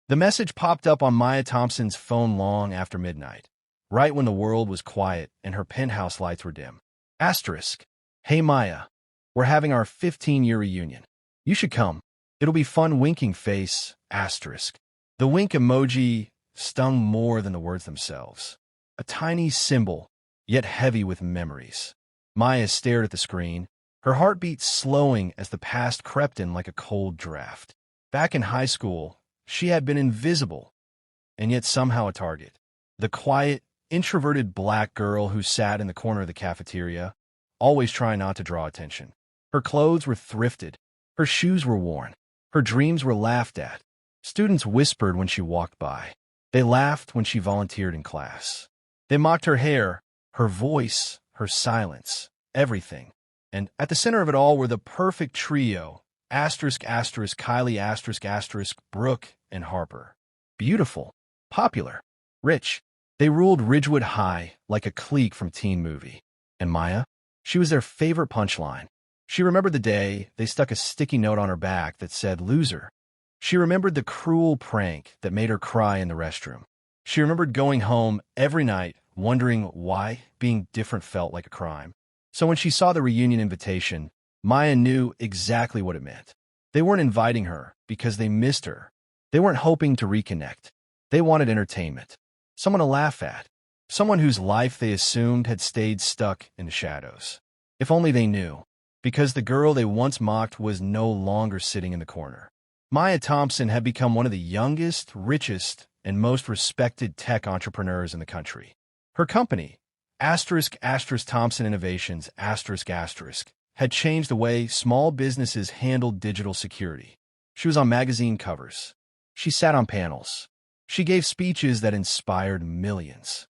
The message popped up on Maya Thompson's phone long after midnight, right when the world was quiet and her penthouse lights were dim. Asterisk. Hey Maya, we're having our 15-year reunion. You should come. It'll be fun. Winking face. Asterisk. The wink emoji stung more than the words themselves. A tiny symbol, yet heavy with memories. Maya stared at the screen, her heartbeat slowing as the past crept in like a cold draft. Back in high school, she had been invisible, and yet somehow a target. The quiet, introverted black girl who sat in the corner of the cafeteria, always trying not to draw attention. Her clothes were thrifted, her shoes were worn, her dreams were laughed at. Students whispered when she walked by. They laughed when she volunteered in class. They mocked her hair, her voice, her silence, everything. And at the center of it all were the perfect trio, Kylie, Brooke, and Harper. Beautiful, popular, rich. They ruled Ridgewood High like a clique from Teen Movie. And Maya? She was their favorite punchline. She remembered the day they stuck a sticky note on her back that said, "Loser." She remembered the cruel prank that made her cry in the restroom. She remembered going home every night wondering why being different felt like a crime. So when she saw the reunion invitation, Maya knew exactly what it meant. They weren't inviting her because they missed her. They weren't hoping to reconnect. They wanted entertainment. Someone to laugh at. Someone whose life they assumed had stayed stuck in the shadows. If only they knew. Because the girl they once mocked was no longer sitting in the corner. Maya Thompson had become one of the youngest, richest, and most respected tech entrepreneurs in the country. Her company, Thompson Innovations, had changed the way small businesses handled digital security. She was on magazine covers. She sat on panels. She gave speeches that inspired millions.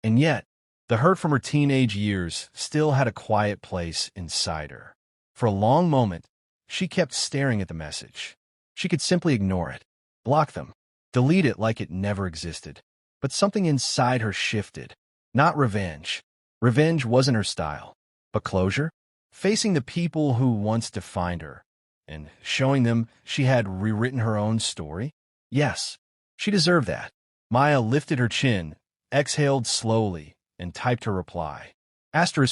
And yet, the hurt from her teenage years still had a quiet place inside her. For a long moment, she kept staring at the message. She could simply ignore it, block them, delete it like it never existed. But something inside her shifted. Not revenge. Revenge wasn't her style. But closure? Facing the people who once defined her, and showing them she had rewritten her own story? Yes, she deserved that. Maya lifted her chin, exhaled slowly, and typed her reply.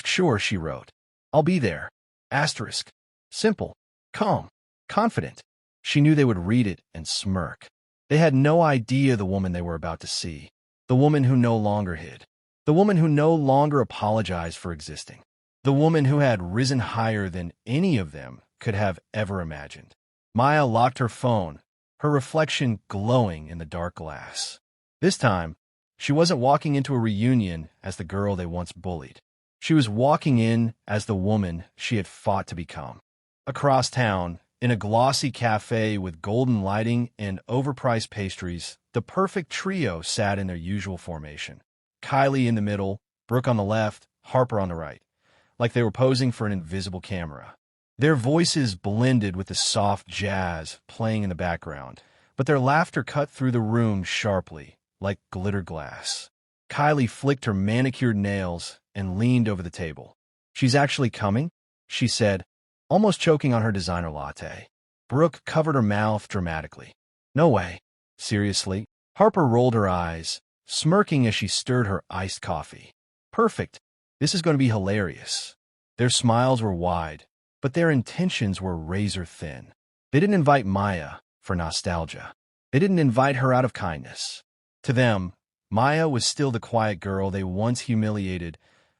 Sure, she wrote. I'll be there. Simple, calm, confident. She knew they would read it and smirk. They had no idea the woman they were about to see. The woman who no longer hid. The woman who no longer apologized for existing. The woman who had risen higher than any of them could have ever imagined. Maya locked her phone, her reflection glowing in the dark glass. This time, she wasn't walking into a reunion as the girl they once bullied. She was walking in as the woman she had fought to become. Across town, in a glossy cafe with golden lighting and overpriced pastries, the perfect trio sat in their usual formation. Kylie in the middle, Brooke on the left, Harper on the right, like they were posing for an invisible camera. Their voices blended with the soft jazz playing in the background, but their laughter cut through the room sharply, like glitter glass. Kylie flicked her manicured nails and leaned over the table. She's actually coming, she said, almost choking on her designer latte. Brooke covered her mouth dramatically. No way. Seriously? Harper rolled her eyes, smirking as she stirred her iced coffee. Perfect. This is going to be hilarious. Their smiles were wide, but their intentions were razor thin. They didn't invite Maya for nostalgia. They didn't invite her out of kindness. To them, Maya was still the quiet girl they once humiliated,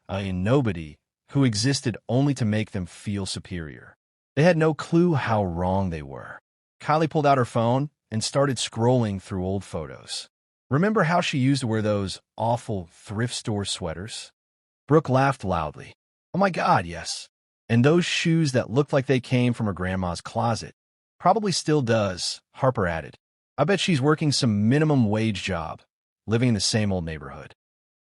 a nobody who existed only to make them feel superior. They had no clue how wrong they were. Kylie pulled out her phone and started scrolling through old photos. Remember how she used to wear those awful thrift store sweaters? Brooke laughed loudly. Oh my God, yes. And those shoes that looked like they came from her grandma's closet. Probably still does, Harper added. I bet she's working some minimum wage job, living in the same old neighborhood.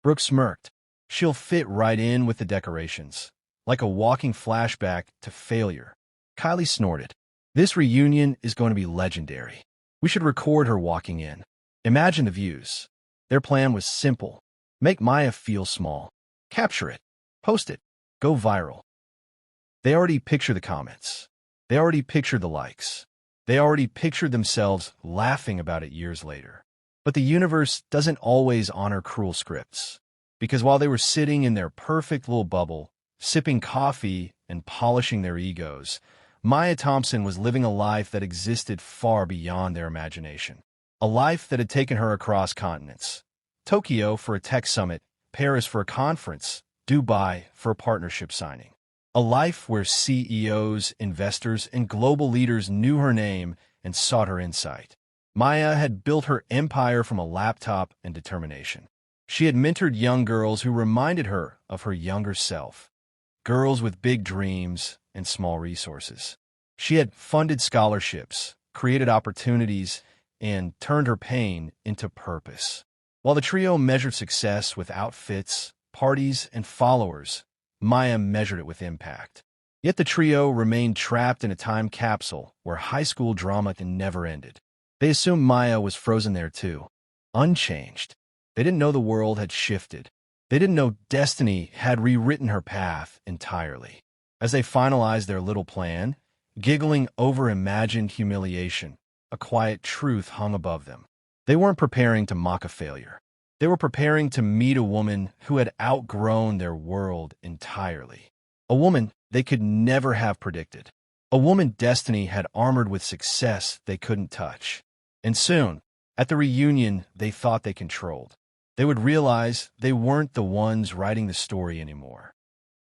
Brooke smirked. She'll fit right in with the decorations, like a walking flashback to failure. Kylie snorted. This reunion is going to be legendary. We should record her walking in. Imagine the views. Their plan was simple. Make Maya feel small. Capture it. Post it. Go viral. They already picture the comments. They already picture the likes. They already pictured themselves laughing about it years later. But the universe doesn't always honor cruel scripts. Because while they were sitting in their perfect little bubble, sipping coffee and polishing their egos, Maya Thompson was living a life that existed far beyond their imagination. A life that had taken her across continents. Tokyo for a tech summit, Paris for a conference, Dubai for a partnership signing. A life where CEOs, investors, and global leaders knew her name and sought her insight. Maya had built her empire from a laptop and determination. She had mentored young girls who reminded her of her younger self. Girls with big dreams and small resources. She had funded scholarships, created opportunities, and turned her pain into purpose. While the trio measured success with outfits, parties, and followers, Maya measured it with impact. Yet the trio remained trapped in a time capsule where high school drama never ended. They assumed Maya was frozen there too, unchanged. They didn't know the world had shifted. They didn't know destiny had rewritten her path entirely. As they finalized their little plan, giggling over imagined humiliation, a quiet truth hung above them. They weren't preparing to mock a failure. They were preparing to meet a woman who had outgrown their world entirely. A woman they could never have predicted. A woman destiny had armored with success they couldn't touch. And soon, at the reunion they thought they controlled, they would realize they weren't the ones writing the story anymore.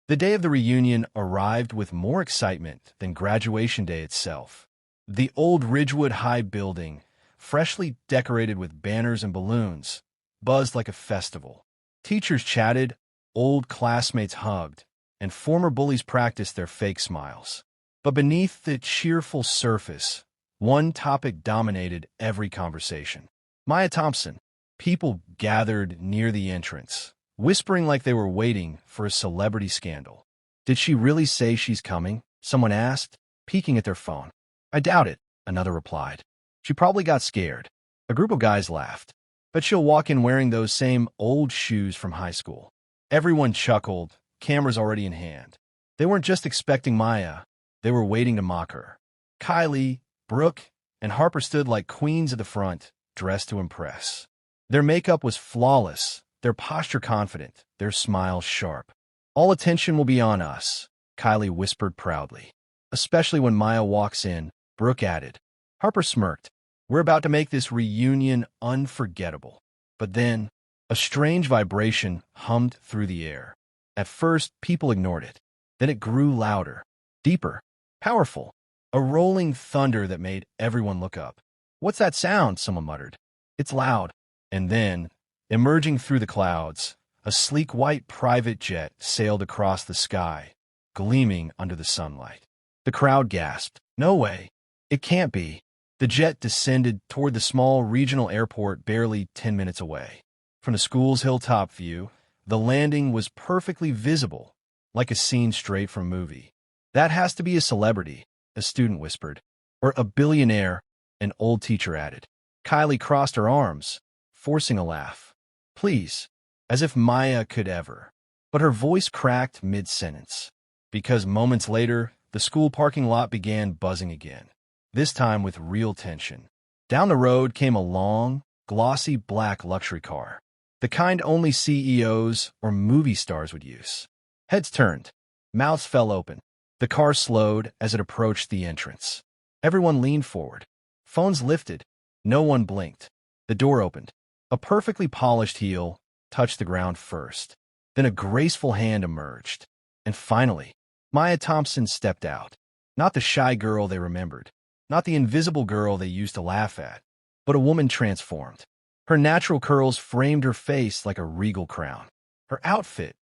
The day of the reunion arrived with more excitement than graduation day itself. The old Ridgewood High building, freshly decorated with banners and balloons, buzzed like a festival. Teachers chatted, old classmates hugged, and former bullies practiced their fake smiles. But beneath the cheerful surface, one topic dominated every conversation. Maya Thompson. People gathered near the entrance, whispering like they were waiting for a celebrity scandal. Did she really say she's coming? Someone asked, peeking at their phone. I doubt it, another replied. She probably got scared. A group of guys laughed. But she'll walk in wearing those same old shoes from high school. Everyone chuckled, cameras already in hand. They weren't just expecting Maya, they were waiting to mock her. Kylie, Brooke, and Harper stood like queens at the front, dressed to impress. Their makeup was flawless, their posture confident, their smile sharp. All attention will be on us, Kylie whispered proudly. Especially when Maya walks in, Brooke added. Harper smirked. We're about to make this reunion unforgettable. But then, a strange vibration hummed through the air. At first, people ignored it. Then it grew louder, deeper, powerful. A rolling thunder that made everyone look up. What's that sound? Someone muttered. It's loud. And then, emerging through the clouds, a sleek white private jet sailed across the sky, gleaming under the sunlight. The crowd gasped. No way. It can't be. The jet descended toward the small regional airport barely 10 minutes away. From the school's hilltop view, the landing was perfectly visible, like a scene straight from a movie. That has to be a celebrity, a student whispered. Or a billionaire, an old teacher added. Kylie crossed her arms, forcing a laugh. Please, as if Maya could ever. But her voice cracked mid-sentence, because moments later, the school parking lot began buzzing again. This time with real tension. Down the road came a long, glossy black luxury car, the kind only CEOs or movie stars would use. Heads turned, mouths fell open. The car slowed as it approached the entrance. Everyone leaned forward. Phones lifted. No one blinked. The door opened. A perfectly polished heel touched the ground first. Then a graceful hand emerged. And finally, Maya Thompson stepped out. Not the shy girl they remembered. Not the invisible girl they used to laugh at, but a woman transformed. Her natural curls framed her face like a regal crown. Her outfit,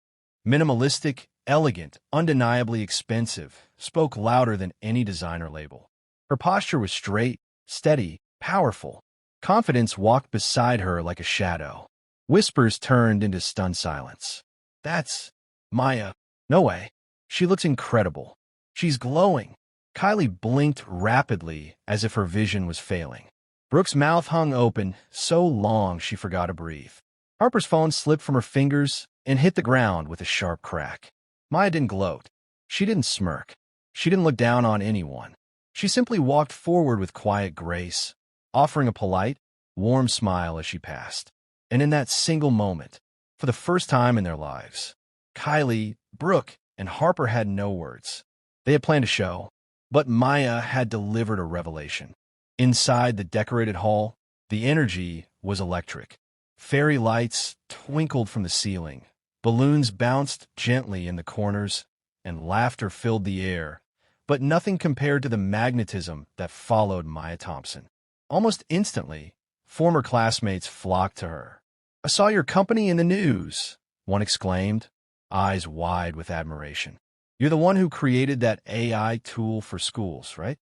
minimalistic, elegant, undeniably expensive, spoke louder than any designer label. Her posture was straight, steady, powerful. Confidence walked beside her like a shadow. Whispers turned into stunned silence. That's Maya. No way. She looks incredible. She's glowing. Kylie blinked rapidly as if her vision was failing. Brooke's mouth hung open, so long she forgot to breathe. Harper's phone slipped from her fingers and hit the ground with a sharp crack. Maya didn't gloat. She didn't smirk. She didn't look down on anyone. She simply walked forward with quiet grace, offering a polite, warm smile as she passed. And in that single moment, for the first time in their lives, Kylie, Brooke, and Harper had no words. They had planned a show, but Maya had delivered a revelation. Inside the decorated hall, the energy was electric. Fairy lights twinkled from the ceiling, balloons bounced gently in the corners, and laughter filled the air, but nothing compared to the magnetism that followed Maya Thompson. Almost instantly, former classmates flocked to her. "I saw your company in the news," one exclaimed, eyes wide with admiration. "You're the one who created that AI tool for schools, right?"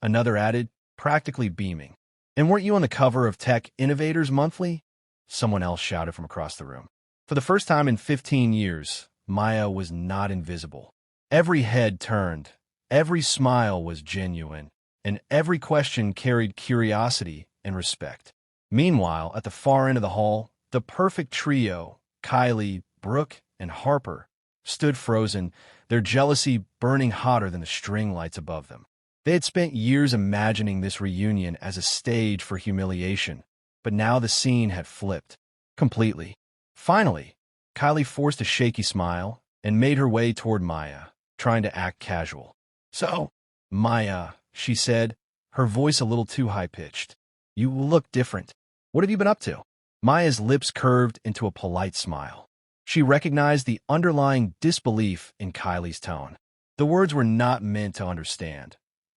Another added, practically beaming. "And weren't you on the cover of Tech Innovators Monthly?" Someone else shouted from across the room. For the first time in 15 years, Maya was not invisible. Every head turned, every smile was genuine, and every question carried curiosity and respect. Meanwhile, at the far end of the hall, the perfect trio, Kylie, Brooke, and Harper, stood frozen, their jealousy burning hotter than the string lights above them. They had spent years imagining this reunion as a stage for humiliation, but now the scene had flipped completely. Finally, Kylie forced a shaky smile and made her way toward Maya, trying to act casual. "So, Maya," she said, her voice a little too high-pitched, "you look different. What have you been up to?" Maya's lips curved into a polite smile. She recognized the underlying disbelief in Kylie's tone. The words were not meant to understand,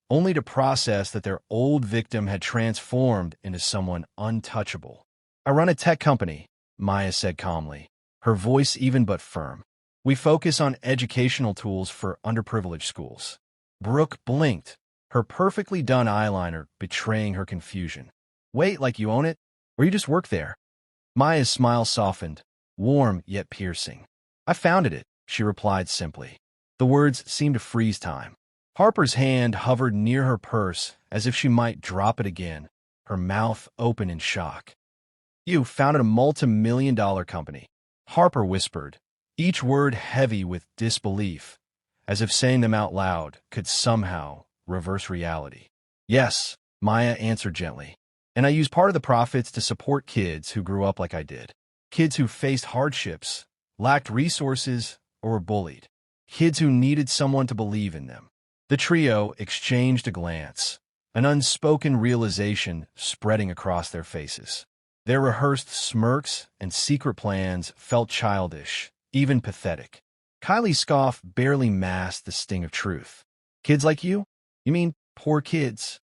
only to process that their old victim had transformed into someone untouchable. "I run a tech company," Maya said calmly, her voice even but firm. "We focus on educational tools for underprivileged schools." Brooke blinked, her perfectly done eyeliner betraying her confusion. "Wait, like you own it? Or you just work there?" Maya's smile softened, warm yet piercing. "I founded it," she replied simply. The words seemed to freeze time. Harper's hand hovered near her purse as if she might drop it again, her mouth open in shock. "You founded a multi-million-dollar company," Harper whispered, each word heavy with disbelief, as if saying them out loud could somehow reverse reality. "Yes," Maya answered gently, "and I use part of the profits to support kids who grew up like I did. Kids who faced hardships, lacked resources, or were bullied. Kids who needed someone to believe in them." The trio exchanged a glance, an unspoken realization spreading across their faces. Their rehearsed smirks and secret plans felt childish, even pathetic. Kylie's scoff barely masked the sting of truth. "Kids like you? You mean poor kids?"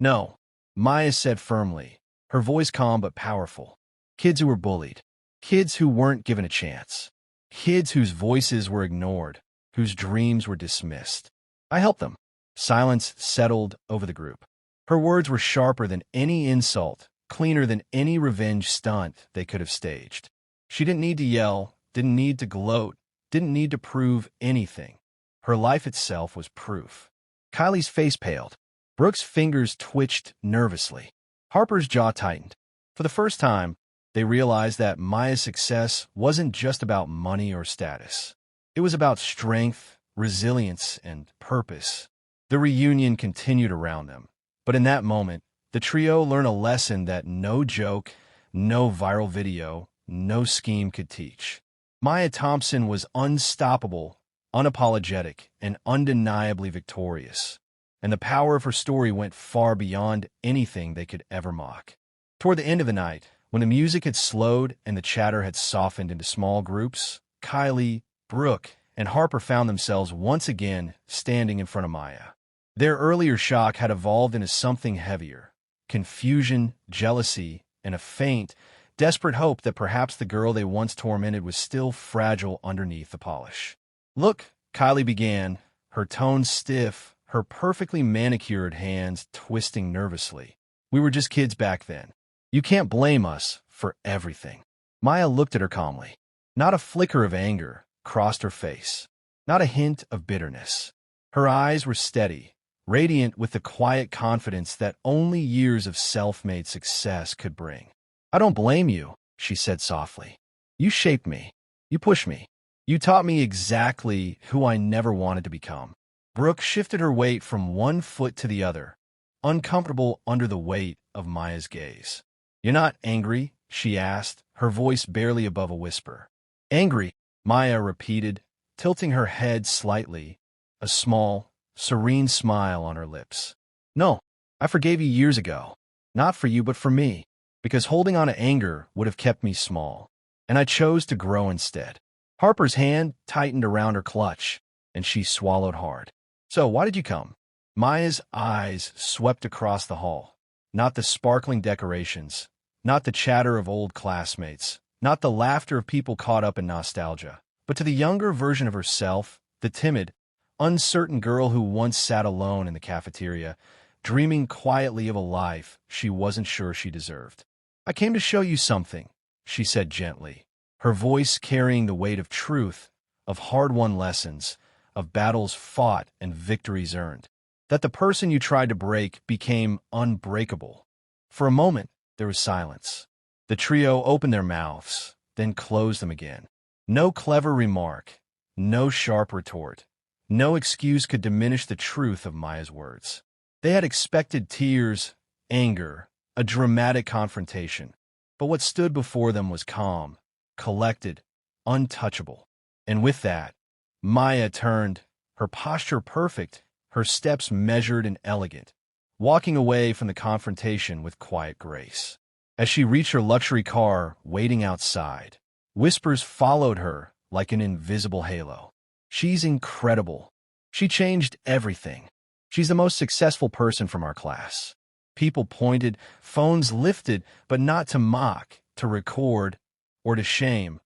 "No," Maya said firmly, her voice calm but powerful. "Kids who were bullied. Kids who weren't given a chance. Kids whose voices were ignored, whose dreams were dismissed. I helped them." Silence settled over the group. Her words were sharper than any insult, cleaner than any revenge stunt they could have staged. She didn't need to yell, didn't need to gloat, didn't need to prove anything. Her life itself was proof. Kylie's face paled. Brooke's fingers twitched nervously. Harper's jaw tightened. For the first time, they realized that Maya's success wasn't just about money or status. It was about strength, resilience, and purpose. The reunion continued around them, but in that moment, the trio learned a lesson that no joke, no viral video, no scheme could teach. Maya Thompson was unstoppable, unapologetic, and undeniably victorious, and the power of her story went far beyond anything they could ever mock. Toward the end of the night, when the music had slowed and the chatter had softened into small groups, Kylie, Brooke, and Harper found themselves once again standing in front of Maya. Their earlier shock had evolved into something heavier: confusion, jealousy, and a faint, desperate hope that perhaps the girl they once tormented was still fragile underneath the polish. "Look," Kylie began, her tone stiff, her perfectly manicured hands twisting nervously. "We were just kids back then. You can't blame us for everything." Maya looked at her calmly. Not a flicker of anger crossed her face, not a hint of bitterness. Her eyes were steady, radiant with the quiet confidence that only years of self-made success could bring. "I don't blame you," she said softly. "You shaped me. You pushed me. You taught me exactly who I never wanted to become. Brooke shifted her weight from one foot to the other, uncomfortable under the weight of Maya's gaze. "You're not angry?" she asked, her voice barely above a whisper. "Angry," Maya repeated, tilting her head slightly, a small, serene smile on her lips. "No, I forgave you years ago. Not for you, but for me, because holding on to anger would have kept me small, and I chose to grow instead." Harper's hand tightened around her clutch, and she swallowed hard. "So, why did you come?" Maya's eyes swept across the hall. Not the sparkling decorations, not the chatter of old classmates, not the laughter of people caught up in nostalgia, but to the younger version of herself, the timid, uncertain girl who once sat alone in the cafeteria, dreaming quietly of a life she wasn't sure she deserved. "I came to show you something," she said gently, her voice carrying the weight of truth, of hard-won lessons, of battles fought and victories earned. That the person you tried to break became unbreakable. For a moment, there was silence. The trio opened their mouths, then closed them again. No clever remark, no sharp retort, no excuse could diminish the truth of Maya's words. They had expected tears, anger, a dramatic confrontation, but what stood before them was calm, collected, untouchable. And with that, Maya turned, her posture perfect, her steps measured and elegant, walking away from the confrontation with quiet grace. As she reached her luxury car waiting outside, whispers followed her like an invisible halo. "She's incredible. She changed everything. She's the most successful person from our class." People pointed, phones lifted, but not to mock, to record, or to shame,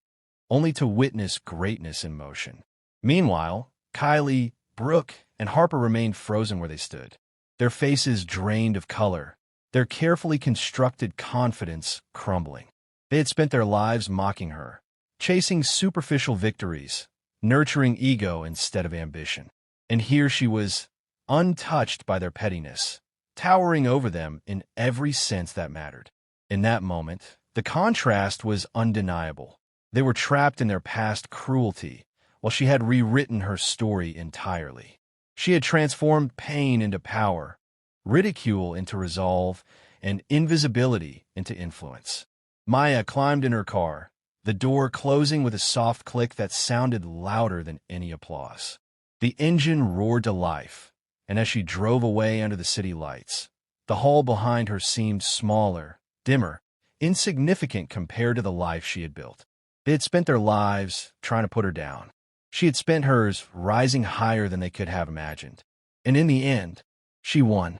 only to witness greatness in motion. Meanwhile, Kylie, Brooke, and Harper remained frozen where they stood, their faces drained of color, their carefully constructed confidence crumbling. They had spent their lives mocking her, chasing superficial victories, nurturing ego instead of ambition. And here she was, untouched by their pettiness, towering over them in every sense that mattered. In that moment, the contrast was undeniable. They were trapped in their past cruelty, while she had rewritten her story entirely. She had transformed pain into power, ridicule into resolve, and invisibility into influence. Maya climbed in her car, the door closing with a soft click that sounded louder than any applause. The engine roared to life, and as she drove away under the city lights, the hall behind her seemed smaller, dimmer, insignificant compared to the life she had built. They had spent their lives trying to put her down. She had spent hers rising higher than they could have imagined. And in the end, she won.